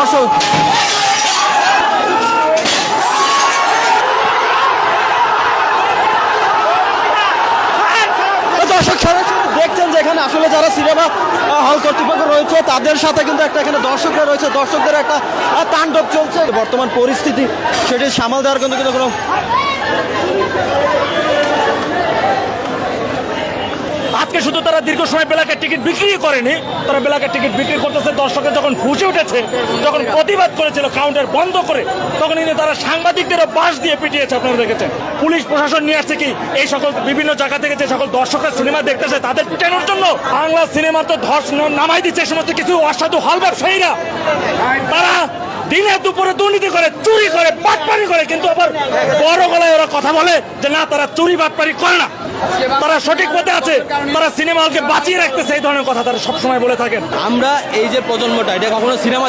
দর্শক দর্শক দেখছেন যে এখানে আসলে যারা সিনেমা হল কর্তৃপক্ষ রয়েছে তাদের সাথে কিন্তু একটা এখানে দর্শকরা রয়েছে, দর্শকদের একটা তাণ্ডব চলছে। বর্তমান পরিস্থিতি সেটি সামাল দেওয়ার কিন্তু কোনো আজকে শুধু তারা দীর্ঘ সময় বেলাকে টিকিট বিক্রি করেনি, তারা বেলাকে টিকিট বিক্রি করতেছে। দর্শকের যখন ফুসে উঠেছে, যখন প্রতিবাদ করেছিল কাউন্টার বন্ধ করে, তখন কিন্তু তারা সাংবাদিকদেরও বাঁশ দিয়ে পিটিয়েছে। আপনারা দেখেছেন পুলিশ প্রশাসন নিয়ে আসছে কি এই সকল বিভিন্ন জায়গা থেকে যে সকল দর্শকরা সিনেমা দেখতেছে তাদের পিটানোর জন্য। বাংলা সিনেমা তো ধস নামাই দিচ্ছে সমস্ত কিছু অসাধু হল ব্যবসায়ীরা। তারা দিনে দুপুরে দুর্নীতি করে, চুরি করে, বাটপারি করে, কিন্তু আবার বড় গলায় ওরা কথা বলে যে না তারা চুরি বাটপারি করে না, তারা সঠিক পথে আছে, তারা সিনেমা হলকে বাঁচিয়ে রাখতেছে। এই ধরনের কথা তারা সবসময় বলে থাকেন। আমরা এই যে প্রজন্মটা এটা কখনো সিনেমা